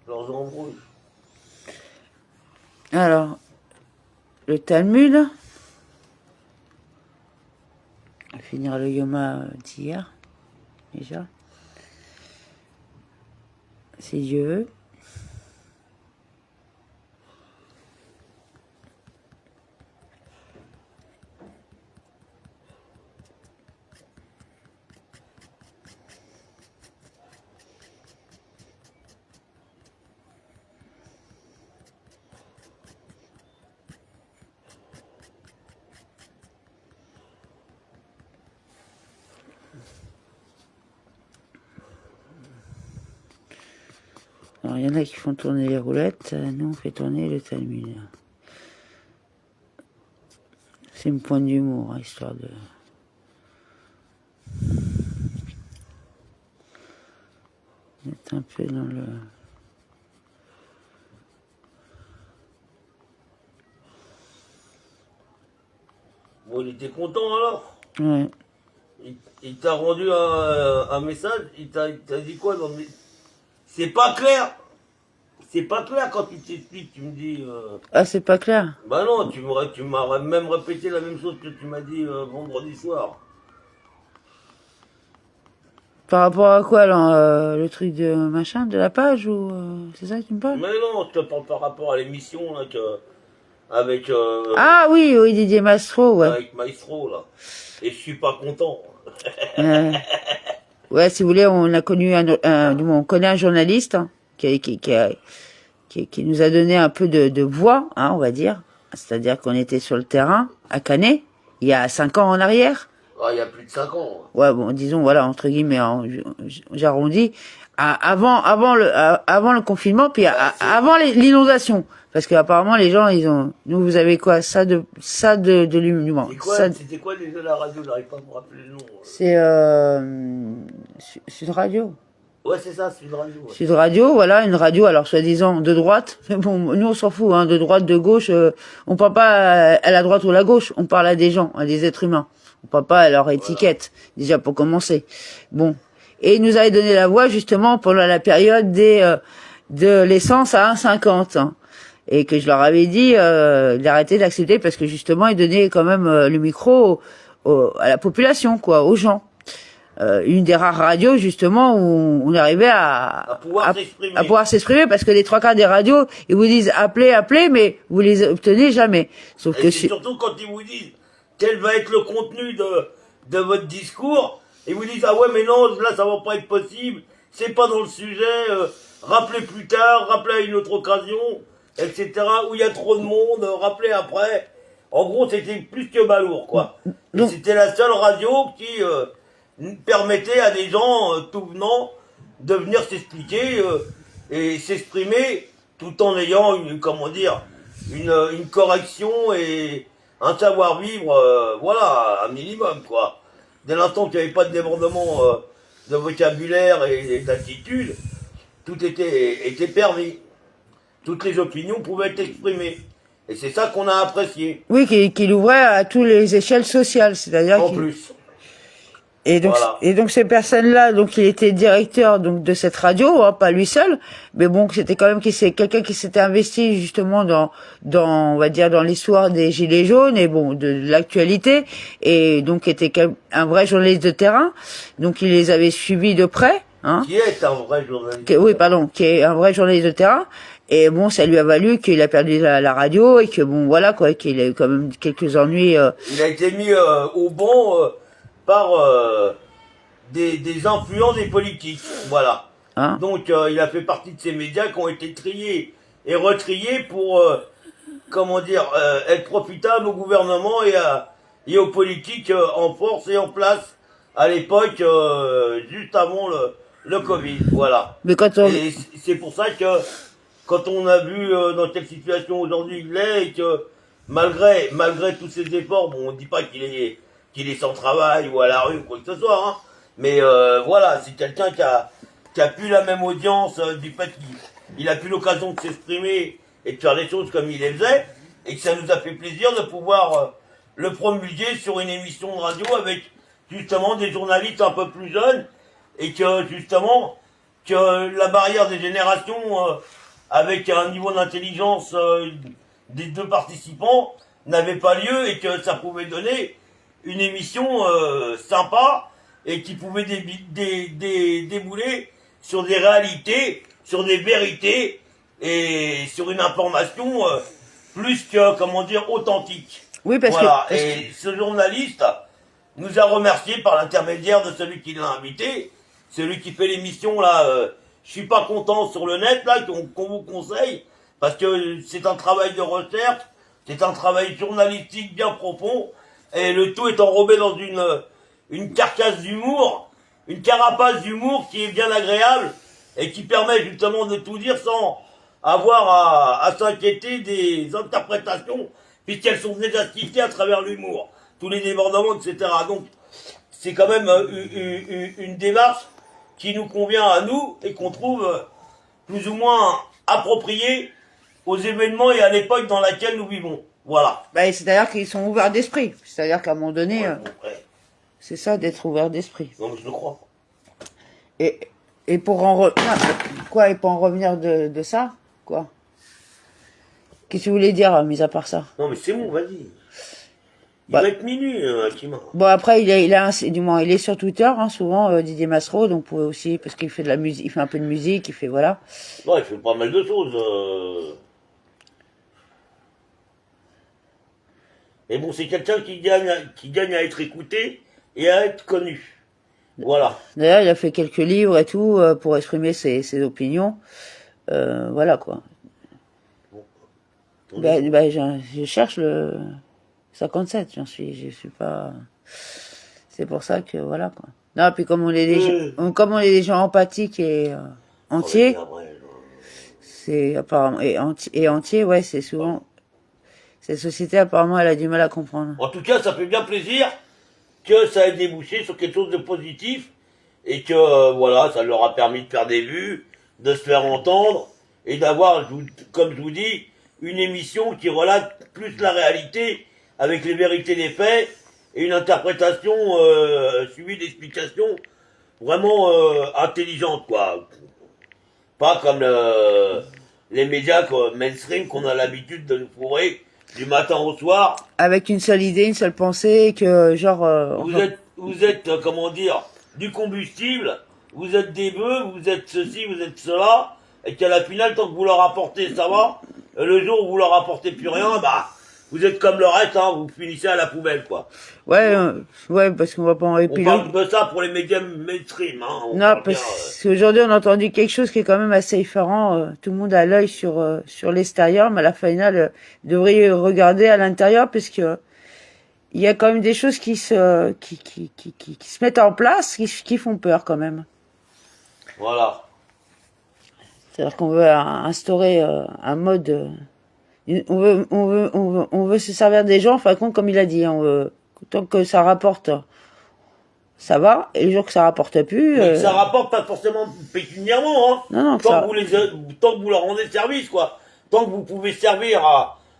leurs embrouilles. Alors, le Talmud. On va finir le Yoma d'hier, déjà. Si Dieu veut. Alors, il y en a qui font tourner les roulettes, nous on fait tourner le Talmud. C'est une pointe d'humour, hein, histoire de... d'être un peu dans le... Bon, il était content alors. Ouais. Il t'a rendu un message, il t'a dit quoi dans le... C'est pas clair. C'est pas clair quand tu t'expliques, tu me dis... Ah, c'est pas clair. Bah non, tu m'as même répété la même chose que tu m'as dit vendredi soir. Par rapport à quoi, alors, le truc de machin, de la page, ou... c'est ça que tu me parles? Mais non, je te parle par rapport à l'émission là, avec, Ah oui, oui, Didier Mastro, ouais. avec Maestro là. Et je suis pas content. Ouais, si vous voulez, on a connu on connaît un journaliste, hein, qui nous a donné un peu de voix, hein, on va dire. C'est-à-dire qu'on était sur le terrain, à Canet, il y a 5 ans en arrière. Ah, il y a plus de 5 ans. Ouais, bon, disons, voilà, entre guillemets, hein, j'arrondis. Avant le confinement, puis avant l'inondation. Parce qu'apparemment, les gens, nous, vous avez quoi? Ça de l'humour. C'était quoi déjà la radio? J'arrive pas à me rappeler le nom. C'est, Sud Radio. Ouais, c'est ça, Sud Radio. Ouais. Sud Radio, voilà, une radio, alors soi-disant de droite. Mais bon, nous on s'en fout, hein, de droite, de gauche. On parle pas à la droite ou à la gauche. On parle à des gens, à des êtres humains. On parle pas à leur étiquette, déjà pour commencer. Bon. Et il nous avait donné la voix justement pendant la période de l'essence à 1,50. Hein. Et que je leur avais dit d'arrêter d'accepter parce que justement ils donnaient quand même le micro à la population, quoi, aux gens. Une des rares radios justement où on arrivait à pouvoir s'exprimer parce que les 3 quarts des radios ils vous disent appelez, mais vous les obtenez jamais. Sauf et que c'est surtout quand ils vous disent quel va être le contenu de votre discours, et vous disent ah ouais mais non là ça va pas être possible, c'est pas dans le sujet, rappelez plus tard, rappelez à une autre occasion, etc. Où il y a trop de monde, rappelez après. En gros c'était plus que balourd quoi. Et c'était la seule radio qui permettait à des gens tout venant de venir s'expliquer et s'exprimer tout en ayant une correction et un savoir-vivre, voilà, un minimum, quoi. Dès l'instant qu'il n'y avait pas de débordement de vocabulaire et d'attitude, tout était permis. Toutes les opinions pouvaient être exprimées. Et c'est ça qu'on a apprécié. Oui, qu'il ouvrait à toutes les échelles sociales, c'est-à-dire en plus. Et donc, voilà. Et donc ces personnes-là, donc il était directeur donc de cette radio, hein, pas lui seul, mais bon, c'était quand même quelqu'un qui s'était investi justement dans on va dire dans l'histoire des gilets jaunes et bon de l'actualité, et donc était un vrai journaliste de terrain, donc il les avait suivis de près. Hein, qui est un vrai journaliste. Qui est un vrai journaliste de terrain. Et bon, ça lui a valu qu'il a perdu la radio et que bon, voilà quoi, qu'il a eu quand même quelques ennuis. Il a été mis au banc par des influents des politiques, voilà. Hein, donc il a fait partie de ces médias qui ont été triés et retriés pour, être profitables au gouvernement et aux politiques en force et en place à l'époque, juste avant le Covid, voilà. Mais et c'est pour ça que quand on a vu dans quelle situation aujourd'hui il est, et que malgré tous ses efforts, bon, on ne dit pas qu'il est sans travail ou à la rue ou quoi que ce soit, hein, mais voilà, c'est quelqu'un qui a plus la même audience du fait qu'il a plus l'occasion de s'exprimer et de faire les choses comme il les faisait, et que ça nous a fait plaisir de pouvoir le promulguer sur une émission de radio avec justement des journalistes un peu plus jeunes, et que justement que la barrière des générations, avec un niveau d'intelligence des deux participants, n'avait pas lieu et que ça pouvait donner une émission sympa et qui pouvait débouler sur des réalités, sur des vérités et sur une information plus que, comment dire, authentique. Oui, parce Voilà. que... Et ce journaliste nous a remercié par l'intermédiaire de celui qui l'a invité, celui qui fait l'émission là. Je suis pas content sur le net là qu'on vous conseille parce que c'est un travail de recherche, c'est un travail journalistique bien profond et le tout est enrobé dans une carcasse d'humour, une carapace d'humour qui est bien agréable et qui permet justement de tout dire sans avoir à s'inquiéter des interprétations puisqu'elles sont déjà citées à travers l'humour, tous les débordements, etc. Donc c'est quand même une démarche qui nous convient à nous et qu'on trouve plus ou moins appropriée aux événements et à l'époque dans laquelle nous vivons. Voilà. Bah, c'est-à-dire qu'ils sont ouverts d'esprit. C'est-à-dire qu'à un moment donné, Ouais. c'est ça d'être ouvert d'esprit. Non, mais je le crois. Et pour en quoi, et pour en revenir de ça, quoi? Qu'est-ce que tu voulais dire, mis à part ça? Non, mais c'est bon, vas-y. Il Bah. va être minuit, Akima. Bon, après, il est sur Twitter, hein, souvent, Didier Massereau, donc vous pouvez aussi, parce qu'il fait de la musique, il fait un peu de musique, il fait, voilà. Non, il fait pas mal de choses. Mais bon, c'est quelqu'un qui gagne à être écouté et à être connu. Voilà. D'ailleurs, il a fait quelques livres et tout, pour exprimer ses opinions. Voilà, quoi. Bah, je cherche le 57, je suis pas... C'est pour ça que, voilà, quoi. Non, puis comme on est des gens empathiques et entiers, c'est apparemment... Et entiers, ouais, c'est souvent... Cette société, apparemment, elle a du mal à comprendre. En tout cas, ça fait bien plaisir que ça ait débouché sur quelque chose de positif et que, voilà, ça leur a permis de faire des vues, de se faire entendre et d'avoir, comme je vous dis, une émission qui relate plus la réalité avec les vérités des faits et une interprétation suivie d'explications vraiment intelligentes, quoi. Pas comme les médias mainstream qu'on a l'habitude de nous fourrer du matin au soir. Avec une seule idée, une seule pensée, que genre... Vous êtes comment dire, du combustible, vous êtes des bœufs, vous êtes ceci, vous êtes cela, et qu'à la finale, tant que vous leur apportez, ça va. Le jour où vous leur apportez plus rien, bah, vous êtes comme le reste, hein, vous finissez à la poubelle, quoi. Ouais, ouais, parce qu'on va pas en On épilogue. parle de ça pour les médias mainstream, hein. Non, parce qu'aujourd'hui, on a entendu quelque chose qui est quand même assez différent. Tout le monde a l'œil sur l'extérieur, mais à la finale, devrait regarder à l'intérieur, parce que il y a quand même des choses qui se mettent en place, qui font peur quand même. Voilà. C'est-à-dire qu'on veut instaurer un mode, on veut se servir des gens, enfin, comme il a dit, on veut, tant que ça rapporte, ça va, et le jour que ça rapporte plus... Mais ça rapporte pas forcément pécuniairement, hein. Non, tant que vous leur rendez service, quoi. Tant que vous pouvez servir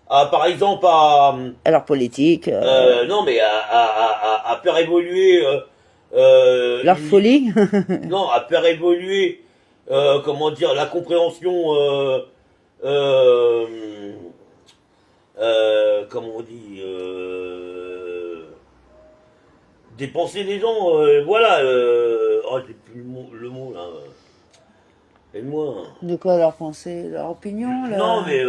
par exemple, à leur politique... non, mais à faire évoluer... leur folie. Non, à faire évoluer, comment dire, la compréhension... comment on dit... des pensées des gens, voilà. Oh, j'ai plus le mot là. Aide-moi. De quoi leur pensée, leur opinion là. Non, mais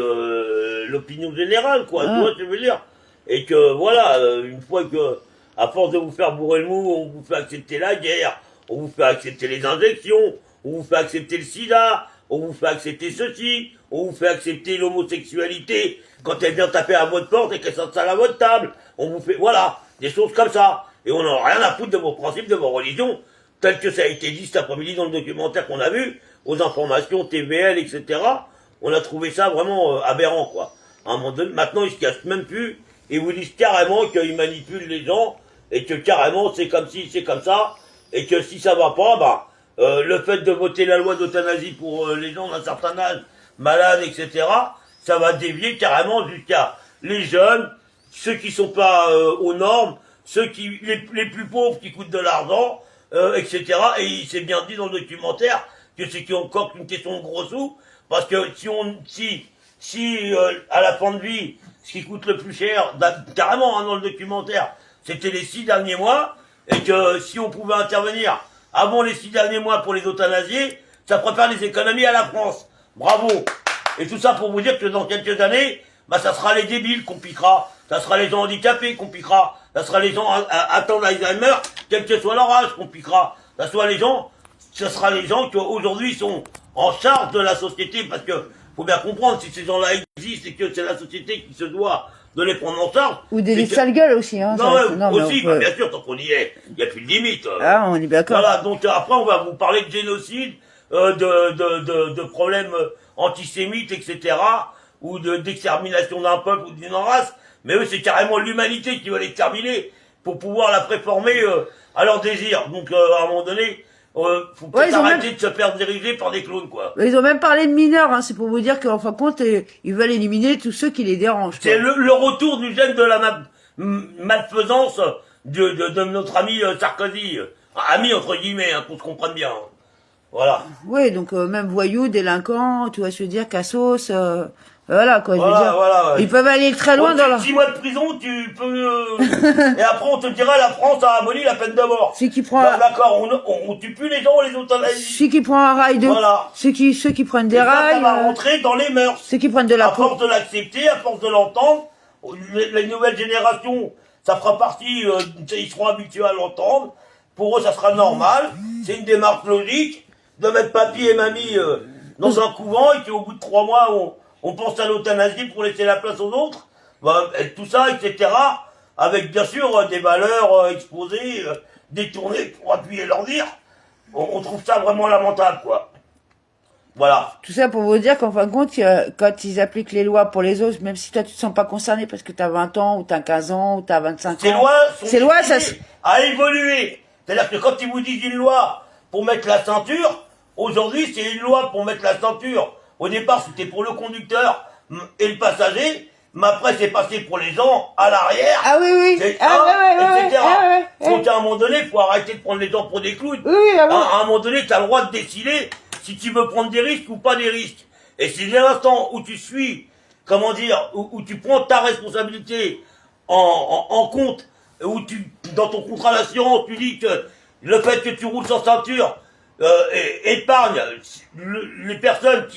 l'opinion générale, quoi. Tu vois, je veux dire. Et que voilà, une fois que, à force de vous faire bourrer le mou, on vous fait accepter la guerre, on vous fait accepter les injections, on vous fait accepter le sida, on vous fait accepter ceci, on vous fait accepter l'homosexualité quand elle vient taper à votre porte et qu'elle s'installe à votre table. On vous fait, voilà, des choses comme ça. Et on n'a rien à foutre de vos principes, de vos religions, tel que ça a été dit cet après-midi dans le documentaire qu'on a vu, aux informations TVL, etc. On a trouvé ça vraiment aberrant, quoi. À un moment donné, maintenant, ils se cachent même plus, et vous disent carrément qu'ils manipulent les gens, et que carrément, c'est comme si, c'est comme ça, et que si ça va pas, bah, le fait de voter la loi d'euthanasie pour les gens d'un certain âge, malades, etc., ça va dévier carrément jusqu'à les jeunes, ceux qui sont pas aux normes, ceux les plus pauvres qui coûtent de l'argent, etc. Et il s'est bien dit dans le documentaire que c'est encore qu'une question de gros sous, parce que si à la fin de vie, ce qui coûte le plus cher, carrément hein, dans le documentaire, c'était les 6 derniers mois, et que si on pouvait intervenir avant les 6 derniers mois pour les euthanasier, ça pourrait faire des économies à la France. Bravo. Et tout ça pour vous dire que dans quelques années, bah ça sera les débiles qu'on piquera, ça sera les gens handicapés qu'on piquera, ça sera les gens atteints d'Alzheimer, quel que soit leur âge qu'on piquera, ça sera les gens qui aujourd'hui sont en charge de la société, parce que faut bien comprendre, si ces gens-là existent et que c'est la société qui se doit de les prendre en charge. Ou des sales gueules aussi, hein. Non, aussi, bah, bien sûr, tant qu'on y est, il n'y a plus de limite. Ah, on est d'accord. Voilà, donc après on va vous parler de génocide, de problèmes antisémites, etc., ou d'extermination d'un peuple ou d'une race, mais eux c'est carrément l'humanité qui va l'exterminer pour pouvoir la préformer à leur désir. Donc à un moment donné, faut peut-être arrêter de se faire diriger par des clowns, quoi. Ils ont même parlé de mineurs, hein. C'est pour vous dire qu'en fin de compte, ils veulent éliminer tous ceux qui les dérangent. C'est le retour du gène de la malfaisance de notre ami Sarkozy. Ami entre guillemets, hein, qu'on se comprenne bien. Hein. Voilà. Oui, donc même voyous, délinquants, tu vois, je veux dire, cassos, voilà quoi. Je veux dire, voilà. Ils peuvent aller très loin dans leur. 6 mois de prison, tu peux. Et après, on te dira la France a aboli la peine de mort. Celui qui prend. Bah, d'accord, on tue plus les gens, on les euthanasie. Celui qui prend un rail de. Voilà. Ceux qui prennent des rails. Ça va rentrer dans les mœurs. Ceux qui prennent de la. À force de l'accepter, à force de l'entendre, les nouvelles générations, ça fera partie. Ils seront habitués à l'entendre. Pour eux, ça sera normal. C'est une démarche logique de mettre papy et mamie dans un couvent et qu'au bout de 3 mois, on pense à l'euthanasie pour laisser la place aux autres. Bah, tout ça, etc. Avec bien sûr des valeurs exposées, détournées pour appuyer leur dire. On trouve ça vraiment lamentable, quoi. Voilà. Tout ça pour vous dire qu'en fin de compte, quand ils appliquent les lois pour les autres, même si toi tu te sens pas concerné parce que t'as 20 ans, ou t'as 15 ans, ou t'as 25 ans. Ces lois sont à évoluer. C'est-à-dire que quand ils vous disent une loi pour mettre la ceinture, aujourd'hui c'est une loi pour mettre la ceinture. Au départ c'était pour le conducteur et le passager, mais après c'est passé pour les gens à l'arrière. Ah oui, oui. Etc. Donc à un moment donné, il faut arrêter de prendre les gens pour des clowns. Oui, à un moment donné, tu as le droit de décider si tu veux prendre des risques ou pas des risques. Et c'est dès l'instant où tu suis, comment dire, où tu prends ta responsabilité en compte, où dans ton contrat d'assurance, tu dis que le fait que tu roules sans ceinture épargne les personnes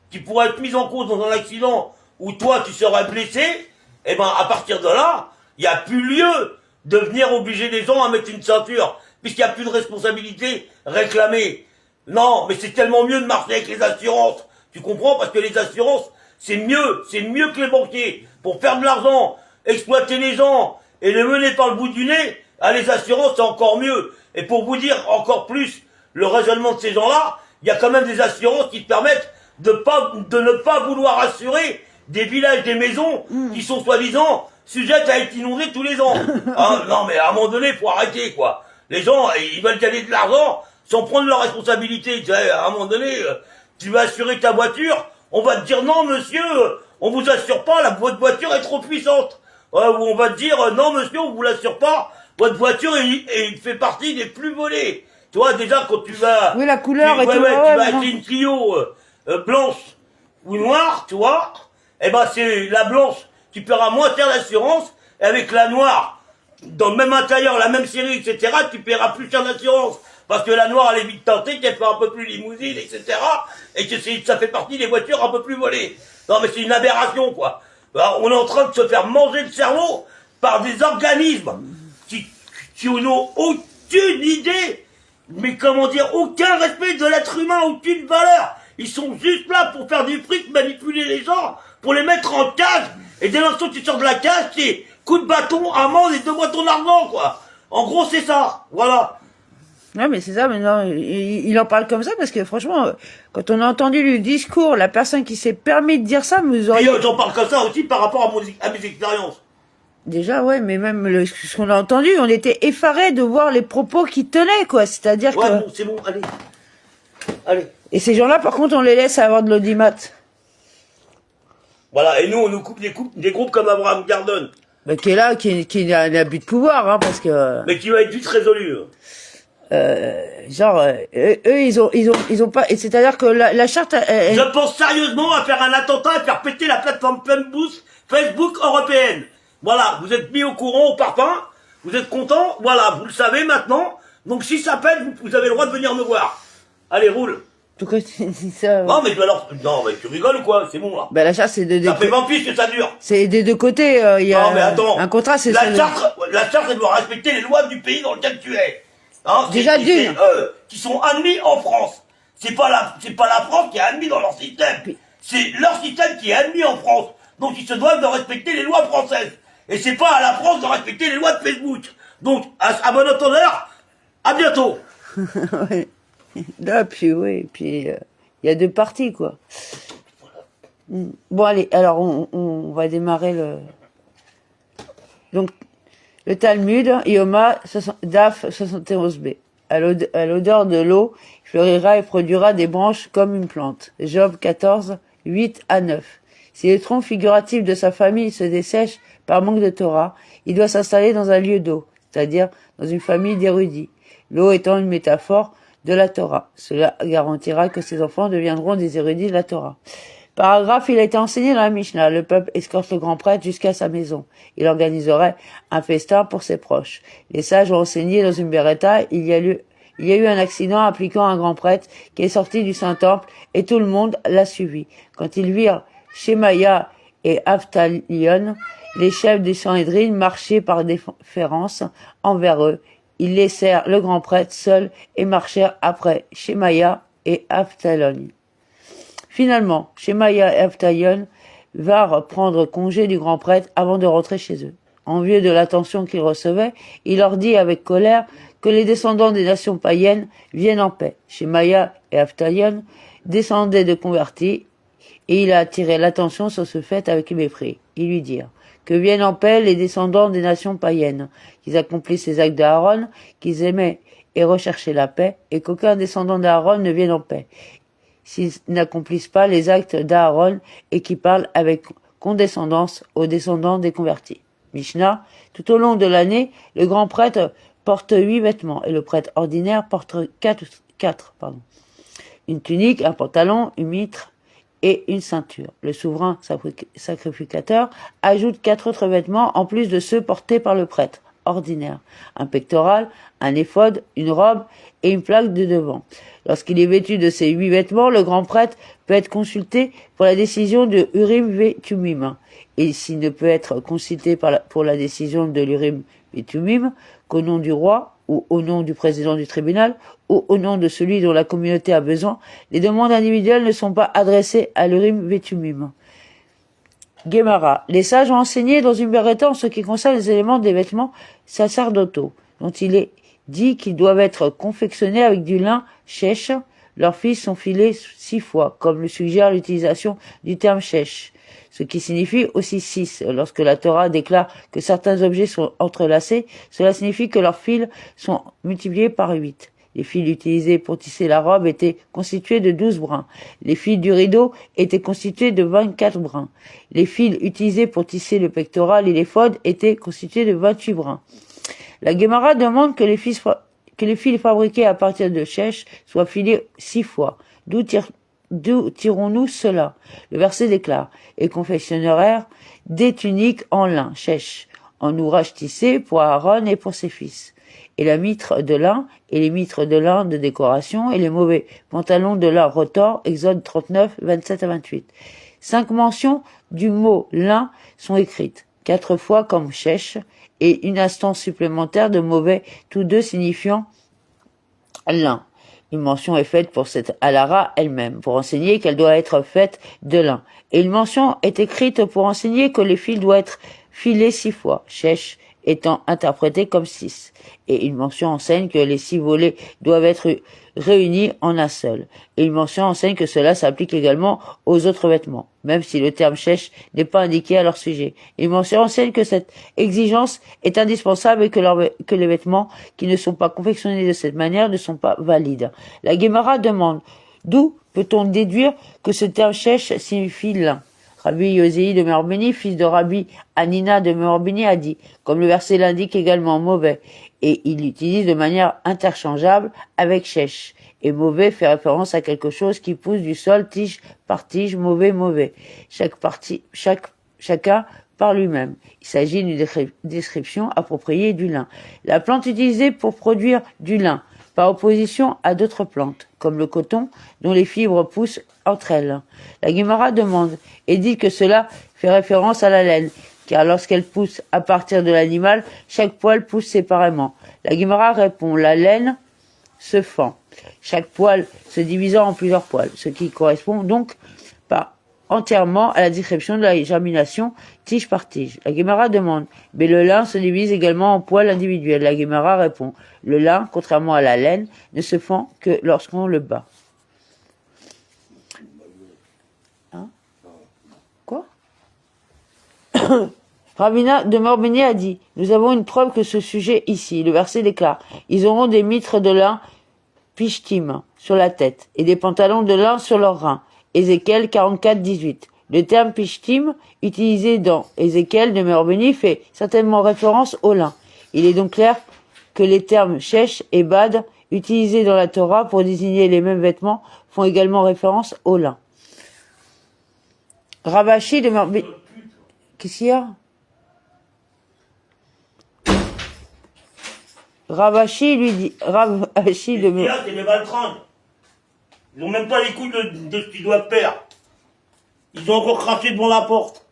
qui pourraient être mises en cause dans un accident où toi tu serais blessé, et ben à partir de là, il n'y a plus lieu de venir obliger les gens à mettre une ceinture, puisqu'il n'y a plus de responsabilité réclamée. Non, mais c'est tellement mieux de marcher avec les assurances. Tu comprends? Parce que les assurances, c'est mieux que les banquiers. Pour faire de l'argent, exploiter les gens et les mener par le bout du nez, les assurances, c'est encore mieux. Et pour vous dire encore plus le raisonnement de ces gens-là, il y a quand même des assurances qui te permettent de ne pas vouloir assurer des villages, des maisons qui sont soi-disant sujettes à être inondées tous les ans. Hein, non, mais à un moment donné, il faut arrêter, quoi. Les gens, ils veulent gagner de l'argent sans prendre leurs responsabilités. Tu sais, à un moment donné, tu vas assurer ta voiture, on va te dire non, monsieur, on vous assure pas, votre voiture est trop puissante. Ou on va te dire non, monsieur, on vous l'assure pas, votre voiture il fait partie des plus volées. Tu vois, déjà, quand tu vas... Oui, la couleur tu vas acheter une Clio blanche ou noire, tu vois, eh ben c'est la blanche, tu paieras moins cher l'assurance, et avec la noire, dans le même intérieur, la même série, etc., tu paieras plus cher l'assurance. Parce que la noire, elle est vite tentée, qu'elle fait un peu plus limousine, etc., et que ça fait partie des voitures un peu plus volées. Non, mais c'est une aberration, quoi. Alors, on est en train de se faire manger le cerveau par des organismes qui n'ont aucune idée, mais comment dire, aucun respect de l'être humain, aucune valeur. Ils sont juste là pour faire du fric, manipuler les gens, pour les mettre en cage. Et dès l'instant que tu sors de la cage, c'est coup de bâton, amende et donne-moi ton argent, quoi. En gros, c'est ça. Voilà. Non, mais c'est ça, maintenant, il en parle comme ça, parce que franchement, quand on a entendu le discours, la personne qui s'est permis de dire ça, vous auriez... Et j'en parle comme ça aussi par rapport à mes expériences. Déjà, ouais, mais même ce qu'on a entendu, on était effarés de voir les propos qu'il tenait, quoi. C'est-à-dire ouais, que... bon, c'est bon, allez. Allez. Et ces gens-là, par contre, on les laisse avoir de l'audimat. Voilà, et nous, on nous coupe des groupes comme Abraham Gardon. Bah, qui est là, qui a un abus de pouvoir, hein, parce que... Mais qui va être vite résolu. eux, ils ont pas, et c'est-à-dire que la charte, Je pense sérieusement à faire un attentat et faire péter la plateforme Facebook européenne. Voilà, vous êtes mis au courant au parfum, vous êtes content, voilà, vous le savez maintenant. Donc si ça pète, vous avez le droit de venir me voir. Allez, roule. en tout cas, c'est ça. Non, mais non, mais tu rigoles ou quoi? C'est bon, là. Ben, la charte, c'est Ça fait 20 piges que ça dure. c'est des deux côtés, il y a Non, mais attends. un contrat, c'est la charte, elle doit respecter les lois du pays dans lequel tu es. Hein, Déjà c'est eux qui sont admis en France. C'est pas la France qui est admis dans leur système. C'est leur système qui est admis en France. Donc ils se doivent de respecter les lois françaises. Et c'est pas à la France de respecter les lois de Facebook. Donc, à bon entendeur, à bientôt. ouais. Là, puis oui, puis il y a deux parties, quoi. Bon, allez, alors on va démarrer le... Donc, le Talmud, Yoma, Daf 71b. À l'odeur de l'eau, il fleurira et produira des branches comme une plante. Job 14, 8 à 9. Si le tronc figuratif de sa famille se dessèche par manque de Torah, il doit s'installer dans un lieu d'eau, c'est-à-dire dans une famille d'érudits. L'eau étant une métaphore de la Torah. Cela garantira que ses enfants deviendront des érudits de la Torah. Paragraphe, il a été enseigné dans la Mishnah. Le peuple escorte le grand prêtre jusqu'à sa maison. Il organiserait un festin pour ses proches. Les sages ont enseigné dans une beretta, il y a eu un accident impliquant un grand prêtre qui est sorti du Saint-Temple et tout le monde l'a suivi. Quand ils virent Shemaya et Avtalion, les chefs du Sanhédrin marchaient par déférence envers eux. Ils laissèrent le grand prêtre seul et marchèrent après Shemaya et Avtalion. Finalement, Shemaya et Avtalion vinrent prendre congé du grand prêtre avant de rentrer chez eux. Envieux de l'attention qu'ils recevaient, il leur dit avec colère que les descendants des nations païennes viennent en paix. Shemaya et Avtalion descendaient de convertis et il a attiré l'attention sur ce fait avec mépris. Ils lui dirent que viennent en paix les descendants des nations païennes, qu'ils accomplissent les actes d'Aaron, qu'ils aimaient et recherchaient la paix, et qu'aucun descendant d'Aaron ne vienne en paix, s'ils n'accomplissent pas les actes d'Aaron et qui parlent avec condescendance aux descendants des convertis. Mishnah, tout au long de l'année, le grand prêtre porte 8 vêtements et le prêtre ordinaire porte 4. Une tunique, un pantalon, une mitre et une ceinture. Le souverain sacrificateur ajoute 4 autres vêtements en plus de ceux portés par le prêtre ordinaire. Un pectoral, un éphod, une robe et une plaque de devant. Lorsqu'il est vêtu de ces 8 vêtements, le grand prêtre peut être consulté pour la décision de Urim ve Tumim. Et s'il ne peut être consulté pour la décision de l'Urim ve Tumim qu'au nom du roi, ou au nom du président du tribunal, ou au nom de celui dont la communauté a besoin, les demandes individuelles ne sont pas adressées à l'Urim ve Tumim. Gemara. Les sages ont enseigné dans une beretta en ce qui concerne les éléments des vêtements sacerdotaux, dont il est dit qu'ils doivent être confectionnés avec du lin shèche. Leurs fils sont filés 6 fois, comme le suggère l'utilisation du terme shèche, ce qui signifie aussi 6. Lorsque la Torah déclare que certains objets sont entrelacés, cela signifie que leurs fils sont multipliés par 8. Les fils utilisés pour tisser la robe étaient constitués de 12 brins. Les fils du rideau étaient constitués de 24 brins. Les fils utilisés pour tisser le pectoral et l'éphod étaient constitués de 28 brins. La Gemara demande que les fils fabriqués à partir de chèche soient filés 6 fois. D'où tirons-nous cela? Le verset déclare « Et confectionnèrent des tuniques en lin, chèche, en ouvrage tissé pour Aaron et pour ses fils. Et la mitre de lin, et les mitres de lin de décoration, et les mauvais pantalons de lin retors, Exode 39, 27 à 28. 5 mentions du mot lin sont écrites, 4 fois comme chèche, et une instance supplémentaire de mauvais, tous deux signifiant lin. Une mention est faite pour cette halara elle-même, pour enseigner qu'elle doit être faite de lin. Et une mention est écrite pour enseigner que les fils doivent être filés 6 fois, chèche étant interprété comme 6. Et une mention enseigne que les 6 volets doivent être réunis en un seul. Et une mention enseigne que cela s'applique également aux autres vêtements, même si le terme chèche n'est pas indiqué à leur sujet. Et une mention enseigne que cette exigence est indispensable et que les vêtements qui ne sont pas confectionnés de cette manière ne sont pas valides. La Gemara demande, d'où peut-on déduire que ce terme chèche signifie lin? Rabbi Yosei de Meorbeni, fils de Rabbi Hanina de Meorbeni, a dit, comme le verset l'indique également, mauvais, et il l'utilise de manière interchangeable avec shesh. Et mauvais fait référence à quelque chose qui pousse du sol tige par tige, mauvais, mauvais. Chacun par lui-même. Il s'agit d'une description appropriée du lin. La plante utilisée pour produire du lin, par opposition à d'autres plantes, comme le coton, dont les fibres poussent entre elles. La Guémara demande et dit que cela fait référence à la laine, car lorsqu'elle pousse à partir de l'animal, chaque poil pousse séparément. La Guémara répond, la laine se fend, chaque poil se divisant en plusieurs poils, ce qui correspond donc pas entièrement à la description de la germination tige par tige. La Guémara demande, mais le lin se divise également en poils individuels. La Guémara répond, le lin, contrairement à la laine, ne se fend que lorsqu'on le bat. Hein? Quoi? Ravina de Meorbeni a dit, nous avons une preuve que ce sujet ici. Le verset déclare, ils auront des mitres de lin pishtim sur la tête et des pantalons de lin sur leurs reins. Ézéchiel 44, 18. Le terme pishtim, utilisé dans Ézéchiel de Meorbeni, fait certainement référence au lin. Il est donc clair que les termes shesh et bad, utilisés dans la Torah pour désigner les mêmes vêtements, font également référence au lin. Ravashi de Meorbeni... Qu'est-ce qu'il y a? Ravashi lui dit... Ravashi de Meorbeni... C'est les Baltrans. Ils n'ont même pas les couilles de ce qu'ils doivent faire. Ils ont encore craché devant la porte.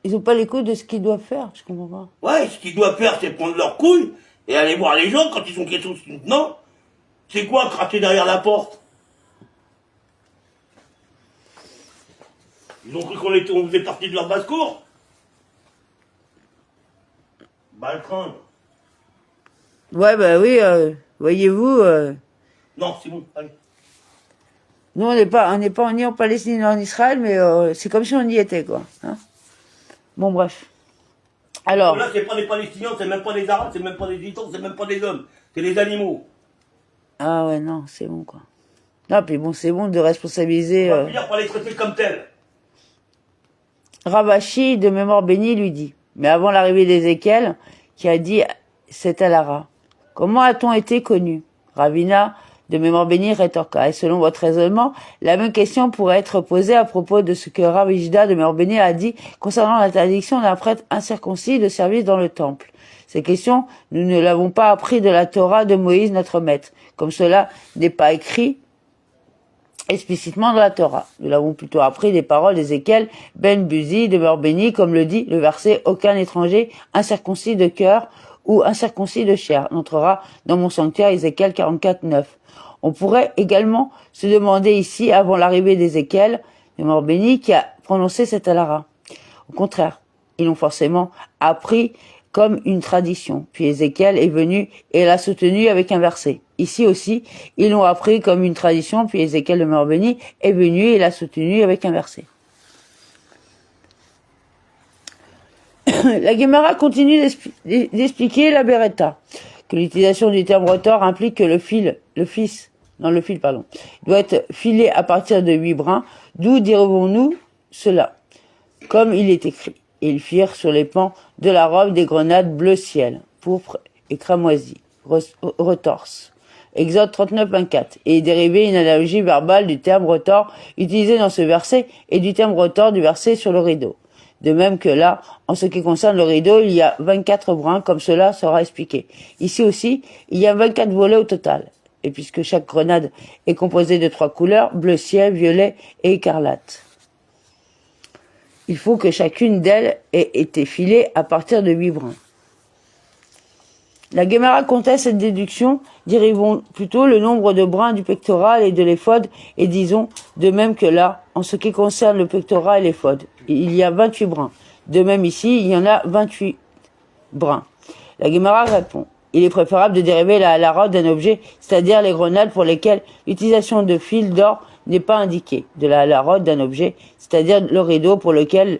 Ils n'ont pas les couilles de ce qu'ils doivent faire, je comprends pas. Ouais, ce qu'ils doivent faire, c'est prendre leurs couilles et aller voir les gens quand ils ont quelque chose. Non. C'est quoi cracher derrière la porte? Ils ont cru on faisait partie de leur basse-cour. Baltrin. Ouais, bah oui, voyez-vous... Non, c'est bon, allez. Nous, on n'est pas ni en Palestine ni en Israël, mais c'est comme si on y était, quoi. Hein, bon, bref. Alors... Là, c'est pas les Palestiniens, c'est même pas les Arabes, c'est même pas les Gitans, c'est même pas des hommes. C'est les animaux. Ah ouais, non, c'est bon, quoi. Non, puis bon, c'est bon de responsabiliser... On va finir par les traiter comme tels. Ravashi, de mémoire bénie, lui dit, mais avant l'arrivée d'Ézéchiel, qui a dit, c'est Alara. Comment a-t-on été connu? Ravina, de mémoire bénie, rétorqua. Et selon votre raisonnement, la même question pourrait être posée à propos de ce que Ravijda de mémoire bénie a dit concernant l'interdiction d'un prêtre incirconcis de service dans le temple. Ces questions, nous ne l'avons pas appris de la Torah de Moïse, notre maître, comme cela n'est pas écrit explicitement dans la Torah. Nous l'avons plutôt appris des paroles d'Ézéchiel ben Buzi de mémoire bénie, comme le dit le verset, aucun étranger incirconcis de cœur ou incirconcis de chair n'entrera dans mon sanctuaire, Ézéchiel 44, 9. On pourrait également se demander ici, avant l'arrivée d'Ézéchiel, de mort béni, qui a prononcé cette alara. Au contraire, ils l'ont forcément appris comme une tradition. Puis Ézéchiel est venu et l'a soutenu avec un verset. Ici aussi, ils l'ont appris comme une tradition, puis Ézéchiel de mort béni est venu et l'a soutenu avec un verset. La Guémara continue d'expliquer la Beretta, que l'utilisation du terme rotor implique que le fil doit être filé à partir de 8 brins, d'où dirons-nous cela? Comme il est écrit, et ils firent sur les pans de la robe des grenades bleu ciel, pourpre et cramoisi, retorse. Exode 39, 24, et dérivé une analogie verbale du terme rotor utilisé dans ce verset et du terme rotor du verset sur le rideau. De même que là, en ce qui concerne le rideau, il y a 24 brins, comme cela sera expliqué. Ici aussi, il y a 24 volets au total. Et puisque chaque grenade est composée de 3 couleurs, bleu ciel, violet et écarlate, il faut que chacune d'elles ait été filée à partir de 8 brins. La Guémara conteste cette déduction, dérivons plutôt le nombre de brins du pectoral et de l'éphod, et disons, de même que là, en ce qui concerne le pectoral et l'éphod, il y a 28 brins. De même ici, il y en a 28 brins. La Guémara répond, il est préférable de dériver la halakha d'un objet, c'est-à-dire les grenades pour lesquelles l'utilisation de fil d'or n'est pas indiquée, de la halakha d'un objet, c'est-à-dire le rideau pour lequel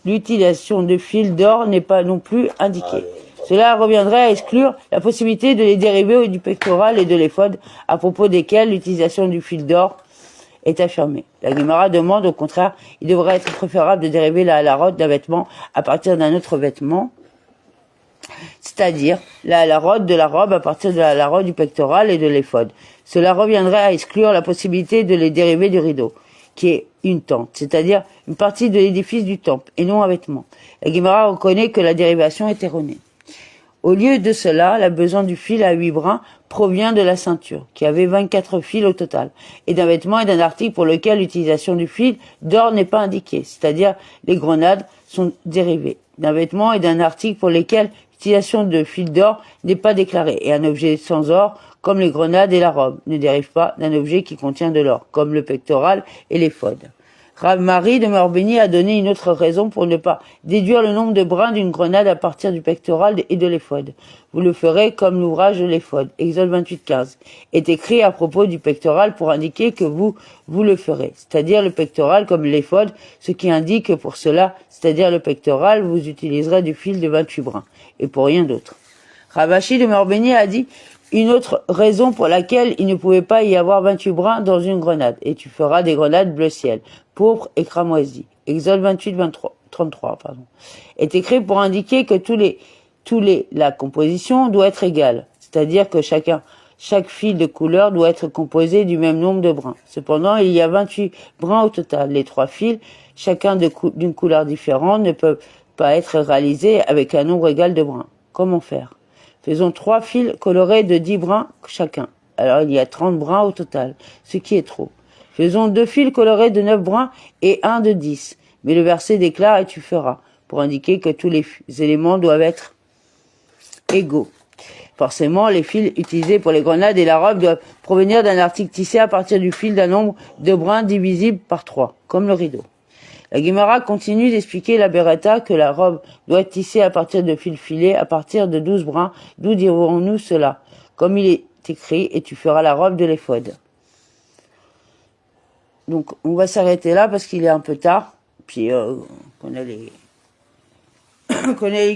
l'utilisation de fil d'or n'est pas non plus indiquée. Cela reviendrait à exclure la possibilité de les dériver du pectoral et de l'éphod, à propos desquels l'utilisation du fil d'or est affirmée. La Guémara demande au contraire, il devrait être préférable de dériver la halarote d'un vêtement à partir d'un autre vêtement, c'est-à-dire la halarote de la robe à partir de la halarote du pectoral et de l'éphod. Cela reviendrait à exclure la possibilité de les dériver du rideau, qui est une tente, c'est-à-dire une partie de l'édifice du temple, et non un vêtement. La Guémara reconnaît que la dérivation est erronée. Au lieu de cela, la besoin du fil à 8 brins provient de la ceinture, qui avait 24 fils au total, et d'un vêtement et d'un article pour lequel l'utilisation du fil d'or n'est pas indiquée, c'est-à-dire les grenades sont dérivées, d'un vêtement et d'un article pour lesquels l'utilisation de fil d'or n'est pas déclarée, et un objet sans or, comme les grenades et la robe, ne dérive pas d'un objet qui contient de l'or, comme le pectoral et l'éphod. Rav Marie de Morbeni a donné une autre raison pour ne pas déduire le nombre de brins d'une grenade à partir du pectoral et de l'éphod. Vous le ferez comme l'ouvrage de l'éphod, Exode 28:15, est écrit à propos du pectoral pour indiquer que vous le ferez, c'est-à-dire le pectoral comme l'éphod, ce qui indique que pour cela, c'est-à-dire le pectoral, vous utiliserez du fil de 28 brins, et pour rien d'autre. Rav Ashi de Morbeni a dit une autre raison pour laquelle il ne pouvait pas y avoir 28 brins dans une grenade, et tu feras des grenades bleu ciel, pourpre et cramoisi. Exode 33, est écrit pour indiquer que la composition doit être égale, c'est-à-dire que chaque fil de couleur doit être composé du même nombre de brins. Cependant, il y a 28 brins au total. Les 3 fils, chacun d'une couleur différente, ne peuvent pas être réalisés avec un nombre égal de brins. Comment faire? Faisons 3 fils colorés de 10 brins chacun. Alors il y a 30 brins au total, ce qui est trop. Faisons 2 fils colorés de 9 brins et 1 de 10. Mais le verset déclare et tu feras, pour indiquer que tous les éléments doivent être égaux. Forcément, les fils utilisés pour les grenades et la robe doivent provenir d'un article tissé à partir du fil d'un nombre de brins divisible par 3, comme le rideau. La Guémara continue d'expliquer la Beretta que la robe doit être tissée à partir de fils filés à partir de 12 brins. D'où dirons-nous cela? Comme il est écrit, et tu feras la robe de l'éphod. Donc, on va s'arrêter là parce qu'il est un peu tard. Puis, qu'on a les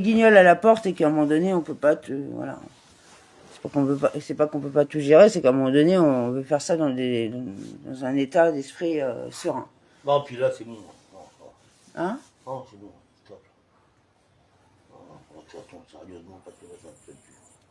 guignols à la porte et qu'à un moment donné, on peut pas voilà. C'est pas qu'on peut pas tout gérer, c'est qu'à un moment donné, on veut faire ça dans un état d'esprit serein. Non, puis là, c'est bon. Hein? Non, c'est bon, stop. Non, sérieusement, parce que ça me fait du